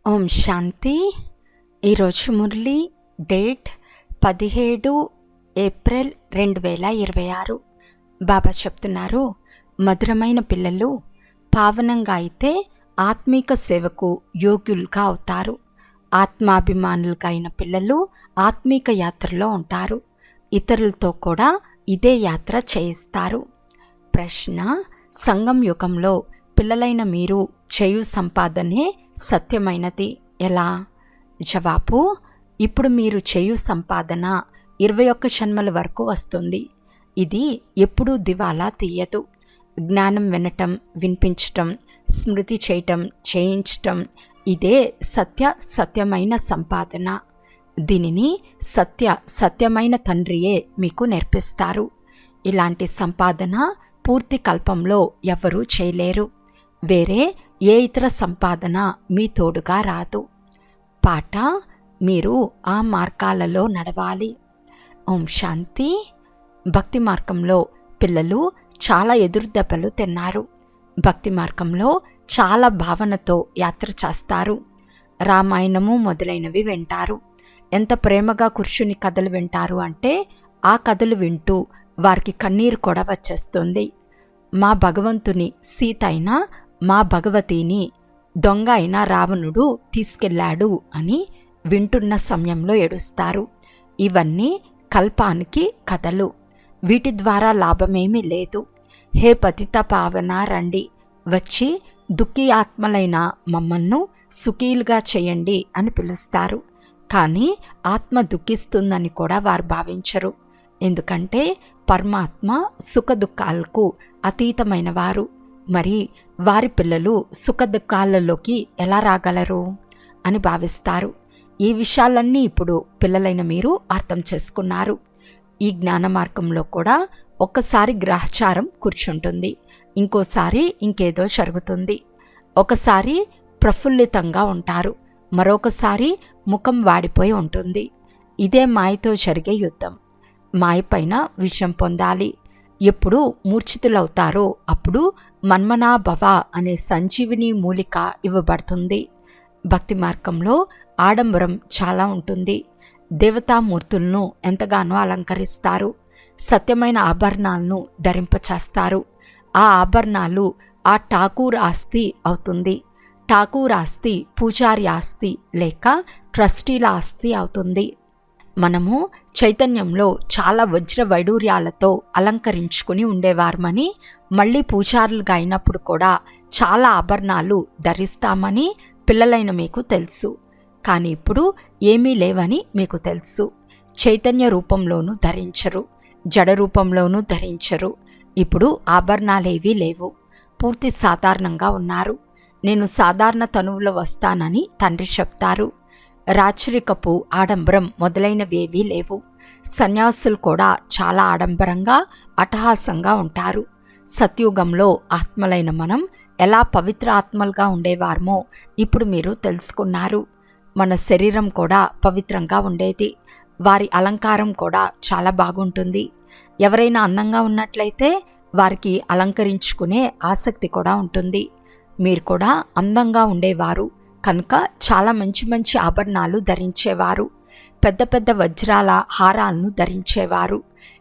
ఓం శాంతి. ఈరోజు Murali date 17 April 2026. బాబా చెప్తున్నారు, మధురమైన పిల్లలు పావనంగా అయితే ఆత్మీక సేవకు యోగ్యులుగా అవుతారు. ఆత్మాభిమానులుగా అయిన పిల్లలు ఆత్మీక యాత్రలో ఉంటారు. ఇతరులతో కూడా ఇదే యాత్ర చేయిస్తారు. ప్రశ్న: సంగం యుగంలో పిల్లలైన మీరు చేయు సంపాదనే సత్యమైనది ఎలా? జవాబు: ఇప్పుడు మీరు చేయు సంపాదన 21 జన్మల వరకు వస్తుంది. ఇది ఎప్పుడూ దివాలా తీయదు. జ్ఞానం వినటం, వినిపించటం, స్మృతి చేయటం, చేయించటం, ఇదే సత్యమైన సంపాదన. దీనిని సత్యమైన తండ్రియే మీకు నేర్పిస్తారు. ఇలాంటి సంపాదన పూర్తి కల్పంలో ఎవరూ చేయలేరు. వేరే ఏ ఇతర సంపాదన మీ తోడుగా రాదు. పాట: మీరు ఆ మార్గాలలో నడవాలి. ఓం శాంతి. భక్తి మార్గంలో పిల్లలు చాలా ఎదురుదెబ్బలు తిన్నారు. భక్తి మార్గంలో చాలా భావనతో యాత్ర చేస్తారు. రామాయణము మొదలైనవి వింటారు. ఎంత ప్రేమగా కూర్చుని కథలు వింటారు అంటే ఆ కథలు వింటూ వారికి కన్నీరు కూడా వచ్చేస్తుంది. మా భగవంతుని సీత అయినా మా భగవతిని దొంగ అయిన రావణుడు తీసుకెళ్లాడు అని వింటున్న సమయంలో ఏడుస్తారు. ఇవన్నీ కల్పానికి కథలు. వీటి ద్వారా లాభమేమీ లేదు. హే పతిత పావన, రండి, వచ్చి దుఃఖీ ఆత్మలైన మమ్మల్ని సుఖీలుగా చేయండి అని పిలుస్తారు. కానీ ఆత్మ దుఃఖిస్తుందని కూడా వారు భావించరు. ఎందుకంటే పరమాత్మ సుఖ దుఃఖాలకు అతీతమైన వారు. మరి వారి పిల్లలు సుఖ దుఃఖాలలోకి ఎలా రాగలరు అని భావిస్తారు. ఈ విషయాలన్నీ ఇప్పుడు పిల్లలైన మీరు అర్థం చేసుకున్నారు. ఈ జ్ఞాన మార్గంలో కూడా ఒకసారి గ్రహచారం కూర్చుంటుంది, ఇంకోసారి ఇంకేదో జరుగుతుంది. ఒకసారి ప్రఫుల్లితంగా ఉంటారు, మరొకసారి ముఖం వాడిపోయి ఉంటుంది. ఇదే మాయతో జరిగే యుద్ధం. మాయ పైన విజయం పొందాలి. ఎప్పుడు మూర్ఛితులవుతారో అప్పుడు మన్మనాభవ అనే సంజీవిని మూలిక ఇవ్వబడుతుంది. భక్తి మార్గంలో ఆడంబరం చాలా ఉంటుంది. దేవతామూర్తులను ఎంతగానో అలంకరిస్తారు. సత్యమైన ఆభరణాలను ధరింపచేస్తారు. ఆ ఆభరణాలు ఆ ఠాకూర్ ఆస్తి అవుతుంది. ఠాకూర్ ఆస్తి పూజారి ఆస్తి లేక ట్రస్టీల ఆస్తి అవుతుంది. మనము చైతన్యంలో చాలా వజ్ర వైడూర్యాలతో అలంకరించుకుని ఉండేవారమని, మళ్ళీ పూజారులుగా అయినప్పుడు కూడా చాలా ఆభరణాలు ధరిస్తామని పిల్లలైన మీకు తెలుసు. కానీ ఇప్పుడు ఏమీ లేవని మీకు తెలుసు. చైతన్య రూపంలోనూ ధరించరు, జడ రూపంలోనూ ధరించరు. ఇప్పుడు ఆభరణాలేవీ లేవు. పూర్తి సాధారణంగా ఉన్నారు. నేను సాధారణ తనువులో వస్తానని తండ్రి చెప్తారు. రాచరికపు ఆడంబరం మొదలైనవేవీ లేవు. సన్యాసులు కూడా చాలా ఆడంబరంగా అట్టహాసంగా ఉంటారు. సత్యుగంలో ఆత్మలైన మనం ఎలా పవిత్ర ఆత్మలుగా ఉండేవారమో ఇప్పుడు మీరు తెలుసుకున్నారు. మన శరీరం కూడా పవిత్రంగా ఉండేది. వారి అలంకారం కూడా చాలా బాగుంటుంది. ఎవరైనా అందంగా ఉన్నట్లయితే వారికి అలంకరించుకునే ఆసక్తి కూడా ఉంటుంది. మీరు కూడా అందంగా ఉండేవారు కనుక చాలా మంచి మంచి ఆభరణాలు ధరించేవారు. పెద్ద పెద్ద వజ్రాల హారాలను ధరించేవారు.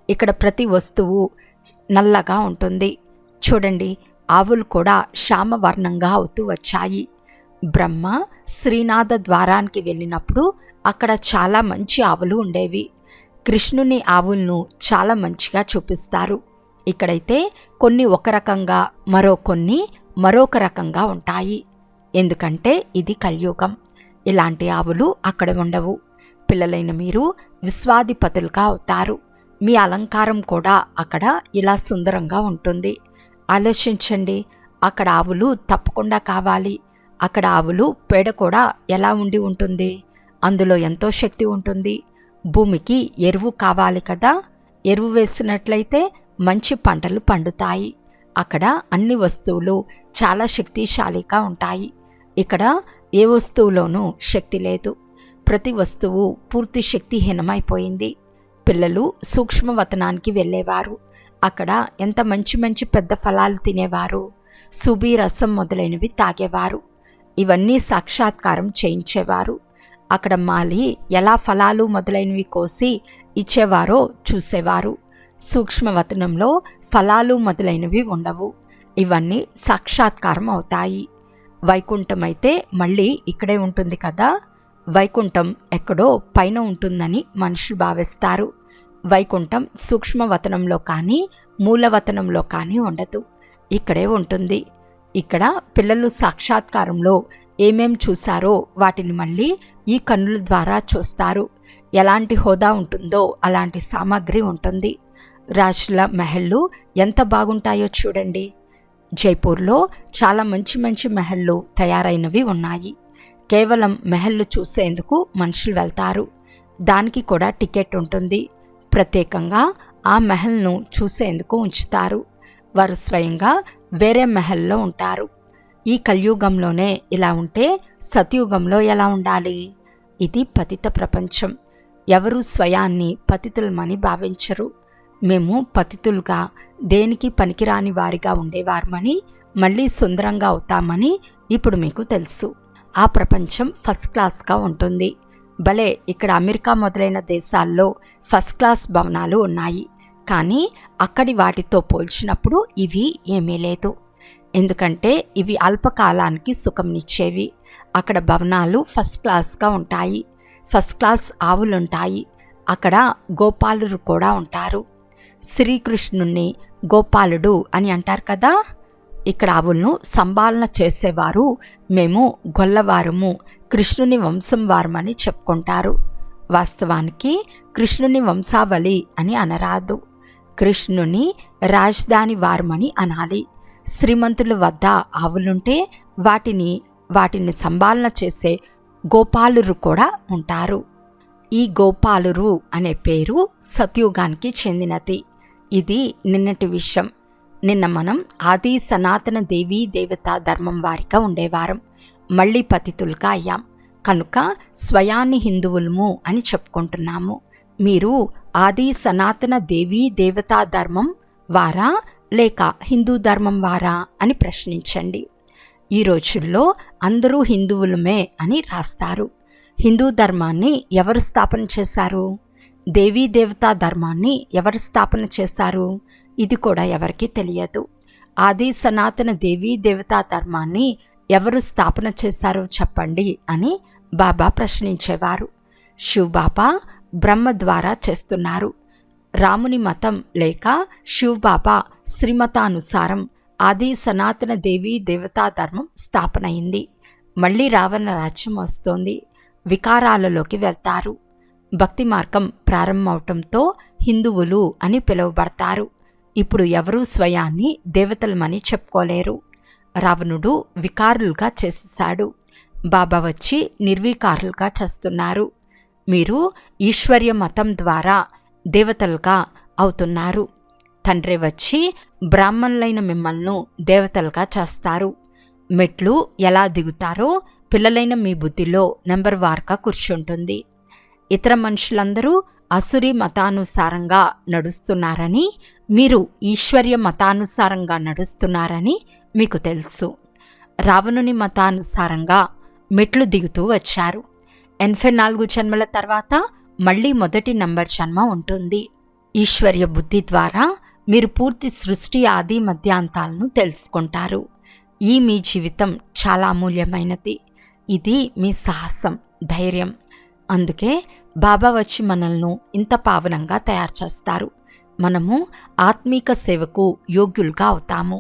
ఇక్కడ ప్రతి వస్తువు నల్లగా ఉంటుంది. చూడండి, ఆవులు కూడా శ్యామవర్ణంగా అవుతూ వచ్చాయి. బ్రహ్మ శ్రీనాథ ద్వారానికి వెళ్ళినప్పుడు అక్కడ చాలా మంచి ఆవులు ఉండేవి. కృష్ణుని ఆవులను చాలా మంచిగా చూపిస్తారు. ఇక్కడైతే కొన్ని ఒక రకంగా, కొన్ని మరొక రకంగా ఉంటాయి. ఎందుకంటే ఇది కలియుగం. ఇలాంటి ఆవులు అక్కడ ఉండవు. పిల్లలైన మీరు విశ్వాధిపతులుగా అవుతారు. మీ అలంకారం కూడా అక్కడ ఇలా సుందరంగా ఉంటుంది. ఆలోచించండి, అక్కడ ఆవులు తప్పకుండా కావాలి. అక్కడ ఆవులు పేడ కూడా ఎలా ఉండి ఉంటుంది? అందులో ఎంతో శక్తి ఉంటుంది. భూమికి ఎరువు కావాలి కదా. ఎరువు వేసినట్లయితే మంచి పంటలు పండుతాయి. అక్కడ అన్ని వస్తువులు చాలా శక్తిశాలిగా ఉంటాయి. ఇక్కడ ఏ వస్తువులోనూ శక్తి లేదు. ప్రతి వస్తువు పూర్తి శక్తిహీనమైపోయింది. పిల్లలు సూక్ష్మవతనానికి వెళ్ళేవారు. అక్కడ ఎంత మంచి మంచి పెద్ద ఫలాలు తినేవారు. సుబీ రసం మొదలైనవి తాగేవారు. ఇవన్నీ సాక్షాత్కారం చేయించేవారు. అక్కడ మాలి ఎలా ఫలాలు మొదలైనవి కోసి ఇచ్చేవారో చూసేవారు. సూక్ష్మవతనంలో ఫలాలు మొదలైనవి ఉండవు. ఇవన్నీ సాక్షాత్కారం అవుతాయి. వైకుంఠం అయితే మళ్ళీ ఇక్కడే ఉంటుంది కదా. వైకుంఠం ఎక్కడో పైన ఉంటుందని మనుషులు భావిస్తారు. వైకుంఠం సూక్ష్మవతనంలో కానీ మూలవతనంలో కానీ ఉండదు, ఇక్కడే ఉంటుంది. ఇక్కడ పిల్లలు సాక్షాత్కారంలో ఏమేం చూశారో వాటిని మళ్ళీ ఈ కన్నుల ద్వారా చూస్తారు. ఎలాంటి హోదా ఉంటుందో అలాంటి సామాగ్రి ఉంటుంది. రాజుల మెహళ్ళు ఎంత బాగుంటాయో చూడండి. జైపూర్లో చాలా మంచి మంచి మెహళ్ళు తయారైనవి ఉన్నాయి. కేవలం మెహళ్ళు చూసేందుకు మనుషులు వెళ్తారు. దానికి కూడా టికెట్ ఉంటుంది. ప్రత్యేకంగా ఆ మెహల్ను చూసేందుకు ఉంచుతారు. వారు స్వయంగా వేరే మెహల్లో ఉంటారు. ఈ కలియుగంలోనే ఇలా ఉంటే సతయుగంలో ఎలా ఉండాలి? ఇది పతిత ప్రపంచం. ఎవరు స్వయాన్ని పతితులమని భావించరు. మేము పతితులుగా దేనికి పనికిరాని వారిగా ఉండేవారమని, మళ్ళీ సుందరంగా అవుతామని ఇప్పుడు మీకు తెలుసు. ఆ ప్రపంచం ఫస్ట్ క్లాస్గా ఉంటుంది. భలే, ఇక్కడ అమెరికా మొదలైన దేశాల్లో ఫస్ట్ క్లాస్ భవనాలు ఉన్నాయి. కానీ అక్కడి వాటితో పోల్చినప్పుడు ఇవి ఏమీ లేదు. ఎందుకంటే ఇవి అల్పకాలానికి సుఖంనిచ్చేవి. అక్కడ భవనాలు ఫస్ట్ క్లాస్గా ఉంటాయి. ఫస్ట్ క్లాస్ ఆవులుంటాయి. అక్కడ గోపాలురు కూడా ఉంటారు. శ్రీకృష్ణుణ్ణి గోపాలుడు అని అంటారు కదా. ఇక్కడ ఆవులను సంభాలన చేసేవారు మేము గొల్లవారము, కృష్ణుని వంశం వారమని చెప్పుకుంటారు. వాస్తవానికి కృష్ణుని వంశావళి అని అనరాదు, కృష్ణుని రాజధాని వారమని అనాలి. శ్రీమంతుల వద్ద ఆవులుంటే వాటిని సంభాలన చేసే గోపాలురు కూడా ఉంటారు. ఈ గోపాలురు అనే పేరు సత్యుగానికి చెందినది. ఇది నిన్నటి విషయం. నిన్న మనం ఆది సనాతన దేవీ దేవతా ధర్మం వారిగా ఉండేవారం. మళ్ళీ పతితులుగా అయ్యాం కనుక స్వయాన్ని హిందువులము అని చెప్పుకుంటున్నాము. మీరు ఆది సనాతన దేవీ దేవతా ధర్మం వారా లేక హిందూ ధర్మం వారా అని ప్రశ్నించండి. ఈ రోజుల్లో అందరూ హిందువులమే అని రాస్తారు. హిందూ ధర్మాన్ని ఎవరు స్థాపన చేశారు? దేవీ దేవతా ధర్మాన్ని ఎవరు స్థాపన చేశారు? ఇది కూడా ఎవరికీ తెలియదు. ఆది సనాతన దేవీ దేవతా ధర్మాన్ని ఎవరు స్థాపన చేశారో చెప్పండి అని బాబా ప్రశ్నించేవారు. శివ్ బాబా బ్రహ్మ ద్వారా చేస్తున్నారు. రాముని మతం లేక శివ్ బాబా శ్రీమతానుసారం ఆది సనాతన దేవీ దేవతా ధర్మం స్థాపన అయింది. మళ్ళీ రావణ రాజ్యం వస్తోంది. వికారాలలోకి వెళ్తారు. భక్తి మార్గం ప్రారంభమవటంతో హిందువులు అని పిలువబడతారు. ఇప్పుడు ఎవరూ స్వయాన్ని దేవతలమని చెప్పుకోలేరు. రావణుడు వికారులుగా చేసేశాడు. బాబా వచ్చి నిర్వికారులుగా చేస్తున్నారు. మీరు ఈశ్వర్య మతం ద్వారా దేవతలుగా అవుతున్నారు. తండ్రి వచ్చి బ్రాహ్మణులైన మిమ్మల్ని దేవతలుగా చేస్తారు. మెట్లు ఎలా దిగుతారో పిల్లలైన మీ బుద్ధిలో నెంబర్ వార్గా కూర్చుంటుంది. ఇతర మనుషులందరూ అసురీ మతానుసారంగా నడుస్తున్నారని, మీరు ఈశ్వర్య మతానుసారంగా నడుస్తున్నారని మీకు తెలుసు. రావణుని మతానుసారంగా మెట్లు దిగుతూ వచ్చారు. 84 జన్మల తర్వాత మళ్ళీ మొదటి నంబర్ జన్మ ఉంటుంది. ఈశ్వర్య బుద్ధి ద్వారా మీరు పూర్తి సృష్టి ఆది మధ్యాంతాలను తెలుసుకుంటారు. ఈ మీ జీవితం చాలా అమూల్యమైనది. ఇది మీ సాహసం, ధైర్యం. అందుకే బాబా వచ్చి మనల్ని ఇంత పావనంగా తయారు చేస్తారు. మనము ఆత్మీక సేవకు యోగ్యులుగా అవుతాము.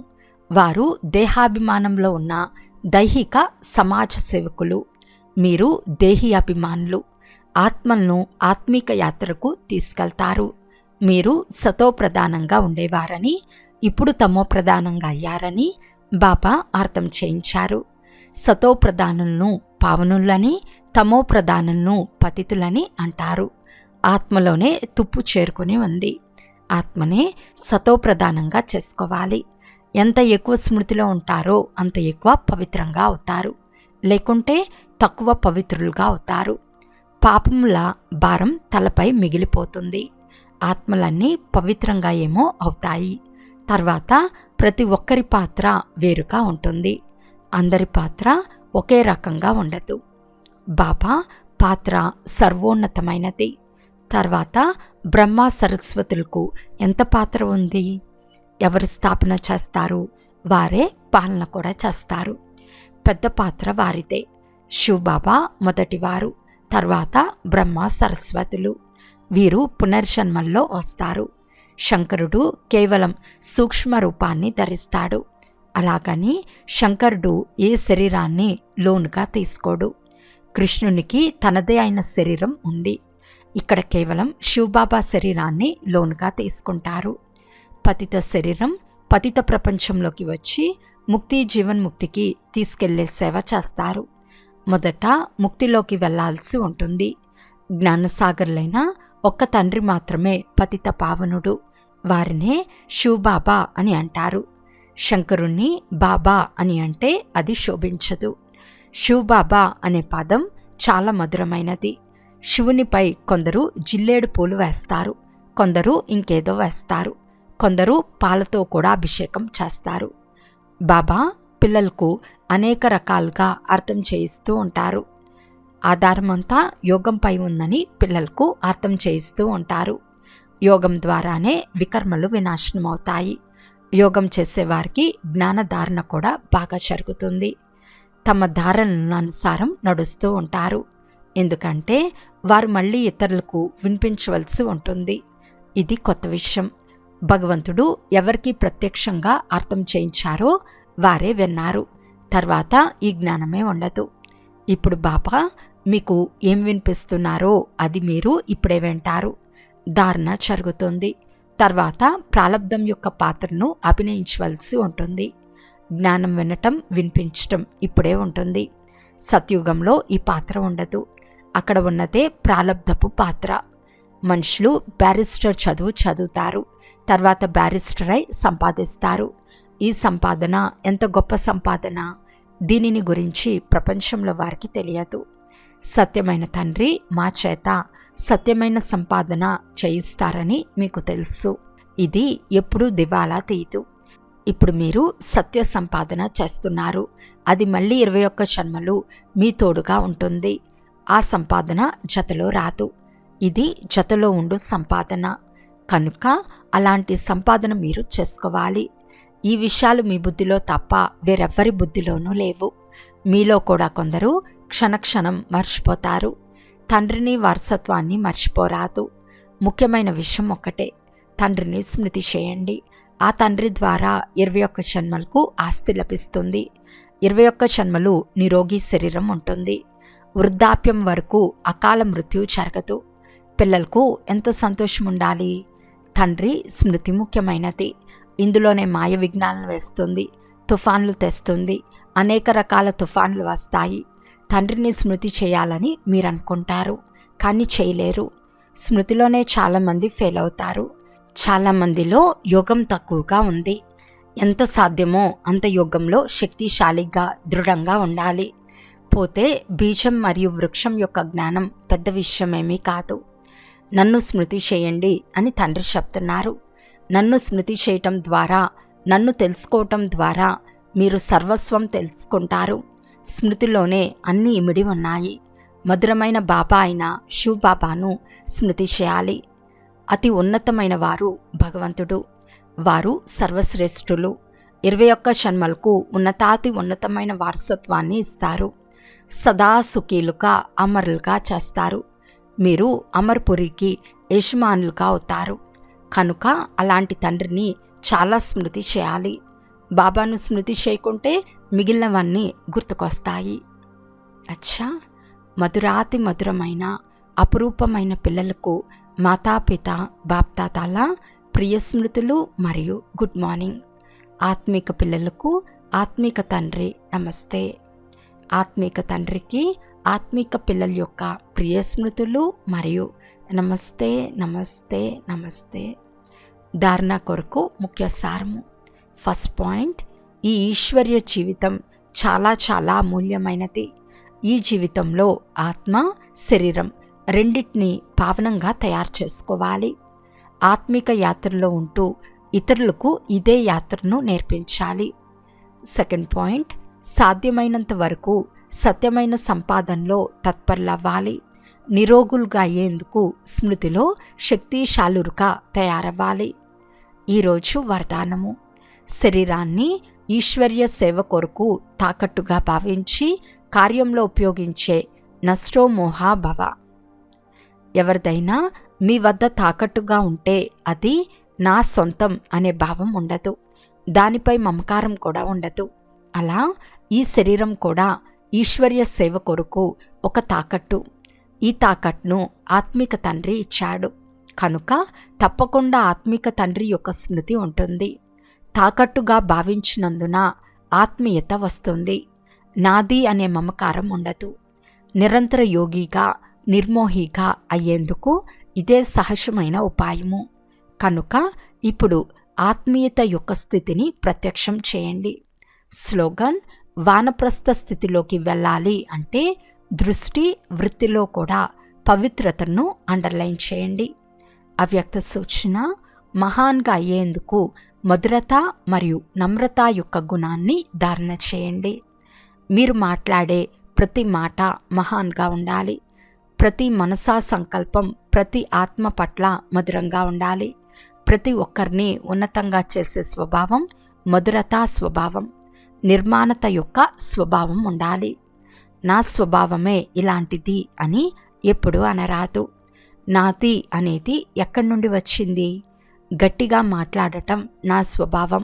వారు దేహాభిమానంలో ఉన్న దైహిక సమాజ సేవకులు. మీరు దేహీ అభిమానులు. ఆత్మలను ఆత్మీక యాత్రకు తీసుకెళ్తారు. మీరు సతో ప్రధానంగా ఉండేవారని ఇప్పుడు తమో ప్రధానంగా అయ్యారని బాబా అర్థం చేయించారు. సతో ప్రధానులను పావనులని, తమో ప్రధానులను పతితులని అంటారు. ఆత్మలోనే తుప్పు చేరుకుని ఉంది. ఆత్మనే సతో ప్రధానంగా చేసుకోవాలి. ఎంత ఎక్కువ స్మృతిలో ఉంటారో అంత ఎక్కువ పవిత్రంగా అవుతారు. లేకుంటే తక్కువ పవిత్రులుగా అవుతారు. పాపముల భారం తలపై మిగిలిపోతుంది. ఆత్మలన్నీ పవిత్రంగా ఏమో అవుతాయి. తర్వాత ప్రతి ఒక్కరి పాత్ర వేరుగా ఉంటుంది. అందరి పాత్ర ఒకే రకంగా ఉండదు. బాబా పాత్ర సర్వోన్నతమైనది. తర్వాత బ్రహ్మ సరస్వతులకు ఎంత పాత్ర ఉంది? ఎవరు స్థాపన చేస్తారు వారే పాలన కూడా చేస్తారు. పెద్ద పాత్ర వారిదే. శివబాబా మొదటివారు, తర్వాత బ్రహ్మ సరస్వతులు. వీరు పునర్జన్మల్లో వస్తారు. శంకరుడు కేవలం సూక్ష్మ రూపాన్ని ధరిస్తాడు. అలాగని శంకరుడు ఏ శరీరాన్ని లోనుగా తీసుకోడు. కృష్ణునికి తనదే అయిన శరీరం ఉంది. ఇక్కడ కేవలం శివబాబా శరీరాన్ని లోనుగా తీసుకుంటారు. పతిత శరీరం పతిత ప్రపంచంలోకి వచ్చి ముక్తి జీవన్ముక్తికి తీసుకెళ్లే సేవ చేస్తారు. మొదట ముక్తిలోకి వెళ్లాల్సి ఉంటుంది. జ్ఞానసాగర్లైన ఒక్క తండ్రి మాత్రమే పతిత పావనుడు. వారినే శివబాబా అని అంటారు. శంకరుణ్ణి బాబా అని అంటే అది శోభించదు. శివబాబా అనే పదం చాలా మధురమైనది. శివునిపై కొందరు జిల్లేడు పూలు వేస్తారు, కొందరు ఇంకేదో వేస్తారు, కొందరు పాలతో కూడా అభిషేకం చేస్తారు. బాబా పిల్లలకు అనేక రకాలుగా అర్థం చేయిస్తూ ఉంటారు. ఆధారమంతా యోగంపై ఉందని పిల్లలకు అర్థం చేయిస్తూ ఉంటారు. యోగం ద్వారానే వికర్మలు వినాశనమవుతాయి. యోగం చేసేవారికి జ్ఞానధారణ కూడా బాగా జరుగుతుంది. తమ ధారణల అనుసారం నడుస్తూ ఉంటారు. ఎందుకంటే వారు మళ్ళీ ఇతరులకు వినిపించవలసి ఉంటుంది. ఇది కొత్త విషయం. భగవంతుడు ఎవరికి ప్రత్యక్షంగా అర్థం చేయించారో వారే విన్నారు. తర్వాత ఈ జ్ఞానమే ఉండదు. ఇప్పుడు బాబా మీకు ఏం వినిపిస్తున్నారో అది మీరు ఇప్పుడే వింటారు. ధారణ జరుగుతుంది. తర్వాత ప్రాలబ్ధం యొక్క పాత్రను అభినయించవలసి ఉంటుంది. జ్ఞానం వినటం వినిపించటం ఇప్పుడే ఉంటుంది. సత్యుగంలో ఈ పాత్ర ఉండదు. అక్కడ ఉన్నదే ప్రాలబ్ధపు పాత్ర. మనుషులు బ్యారిస్టర్ చదువుతారు. తర్వాత బ్యారిస్టర్ అయి సంపాదిస్తారు. ఈ సంపాదన ఎంత గొప్ప సంపాదన! దీనిని గురించి ప్రపంచంలో వారికి తెలియదు. సత్యమైన తండ్రి మా చేత సత్యమైన సంపాదన చేయిస్తారని మీకు తెలుసు. ఇది ఎప్పుడూ దివాలా తీయదు. ఇప్పుడు మీరు సత్య సంపాదన చేస్తున్నారు. అది మళ్ళీ 21 జన్మలు మీ తోడుగా ఉంటుంది. ఆ సంపాదన జతలో రాదు. ఇది జతలో ఉండు సంపాదన. కనుక అలాంటి సంపాదన మీరు చేసుకోవాలి. ఈ విషయాలు మీ బుద్ధిలో తప్ప వేరెవ్వరి బుద్ధిలోనూ లేవు. మీలో కూడా కొందరు క్షణక్షణం మర్చిపోతారు. తండ్రిని వారసత్వాన్ని మర్చిపోరాదు. ముఖ్యమైన విషయం ఒక్కటే, తండ్రిని స్మృతి చేయండి. ఆ తండ్రి ద్వారా 21 జన్మలకు ఆస్తి లభిస్తుంది. 21 జన్మలు నిరోగి శరీరం ఉంటుంది. వృద్ధాప్యం వరకు అకాల మృత్యు జరగదు. పిల్లలకు ఎంత సంతోషం ఉండాలి! తండ్రి స్మృతి ముఖ్యమైనది. ఇందులోనే మాయ విఘ్నాలను వేస్తుంది, తుఫాన్లు తెస్తుంది. అనేక రకాల తుఫాన్లు వస్తాయి. తండ్రిని స్మృతి చేయాలని మీరు అనుకుంటారు, కానీ చేయలేరు. స్మృతిలోనే చాలామంది ఫెయిల్ అవుతారు. చాలామందిలో యోగం తక్కువగా ఉంది. ఎంత సాధ్యమో అంత యోగంలో శక్తిశాలిగా దృఢంగా ఉండాలి. పోతే బీజం మరియు వృక్షం యొక్క జ్ఞానం పెద్ద విషయమేమీ కాదు. నన్ను స్మృతి చేయండి అని తండ్రి చెప్తున్నారు. నన్ను స్మృతి చేయటం ద్వారా, నన్ను తెలుసుకోవటం ద్వారా మీరు సర్వస్వం తెలుసుకుంటారు. స్మృతిలోనే అన్నీ ఇమిడి ఉన్నాయి. మధురమైన బాబా అయిన శివ్ బాబాను స్మృతి చేయాలి. అతి ఉన్నతమైన వారు భగవంతుడు. వారు సర్వశ్రేష్ఠులు. 21 జన్మలకు ఉన్నతాతి ఉన్నతమైన వారసత్వాన్ని ఇస్తారు. సదా సుఖీలుగా అమరులుగా చేస్తారు. మీరు అమర్పురికి యజమానులుగా అవుతారు. కనుక అలాంటి తండ్రిని చాలా స్మృతి చేయాలి. బాబాను స్మృతి చేయకుంటే మిగిలినవన్నీ గుర్తుకొస్తాయి. అచ్చా, మధురాతి మధురమైన అపురూపమైన పిల్లలకు మాతాపిత బాప్తాతాల ప్రియ స్మృతులు మరియు గుడ్ మార్నింగ్. ఆత్మీక పిల్లలకు ఆత్మీక తండ్రి నమస్తే. ఆత్మీక తండ్రికి ఆత్మీక పిల్లల యొక్క ప్రియ స్మృతులు మరియు నమస్తే నమస్తే నమస్తే. ధారణ కొరకు ముఖ్య సారము. ఫస్ట్ పాయింట్, ఈ ఈశ్వర్య జీవితం చాలా చాలా అమూల్యమైనది. ఈ జీవితంలో ఆత్మ శరీరం రెండింటినీ పావనంగా తయారు చేసుకోవాలి. ఆత్మిక యాత్రలో ఉంటూ ఇతరులకు ఇదే యాత్రను నేర్పించాలి. సెకండ్ పాయింట్, సాధ్యమైనంత వరకు సత్యమైన సంపాదనలో తత్పరులవ్వాలి. నిరోగులుగా అయ్యేందుకు స్మృతిలో శక్తిశాలురుగా తయారవ్వాలి. ఈరోజు వరదానము: శరీరాన్ని ఈశ్వర్య సేవ కొరకు తాకట్టుగా భావించి కార్యంలో ఉపయోగించే నష్టోమోహా భవ. ఎవరిదైనా మీ వద్ద తాకట్టుగా ఉంటే అది నా సొంతం అనే భావం ఉండదు, దానిపై మమకారం కూడా ఉండదు. అలా ఈ శరీరం కూడా ఈశ్వర్య సేవ కొరకు ఒక తాకట్టు. ఈ తాకట్టును ఆత్మిక తండ్రి ఇచ్చాడు కనుక తప్పకుండా ఆత్మిక తండ్రి యొక్క స్మృతి ఉంటుంది. తాకట్టుగా భావించినందున ఆత్మీయత వస్తుంది. నాది అనే మమకారం ఉండదు. నిరంతర యోగిగా నిర్మోహిగా అయ్యేందుకు ఇదే సహజమైన ఉపాయము. కనుక ఇప్పుడు ఆత్మీయత యొక్క స్థితిని ప్రత్యక్షం చేయండి. స్లోగన్: వానప్రస్థ స్థితిలోకి వెళ్ళాలి అంటే దృష్టి వృత్తిలో కూడా పవిత్రతను అండర్లైన్ చేయండి. అవ్యక్త సూచన: మహాన్గా అయ్యేందుకు మధురత మరియు నమ్రత యొక్క గుణాన్ని ధారణ చేయండి. మీరు మాట్లాడే ప్రతి మాట మహాన్గా ఉండాలి. ప్రతి మనసా సంకల్పం ప్రతి ఆత్మ పట్ల మధురంగా ఉండాలి. ప్రతి ఒక్కరిని ఉన్నతంగా చేసే స్వభావం మధురతా స్వభావం, నిర్మాణత యొక్క స్వభావం ఉండాలి. నా స్వభావమే ఇలాంటిది అని ఎప్పుడు అనరాదు. నాది అనేది ఎక్కడి నుండి వచ్చింది? గట్టిగా మాట్లాడటం నా స్వభావం,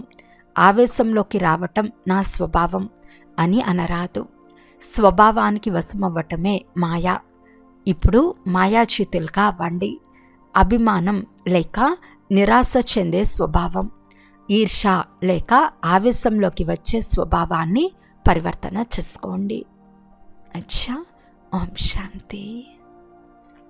ఆవేశంలోకి రావటం నా స్వభావం అని అనరాదు. స్వభావానికి వశమవ్వటమే మాయా. ఇప్పుడు మాయాచితులుగా అవ్వండి. అభిమానం లేక నిరాశ చెందే స్వభావం, ఈర్ష లేక ఆవేశంలోకి వచ్చే స్వభావాన్ని పరివర్తన చేసుకోండి. అచ్చా. ఓం శాంతి.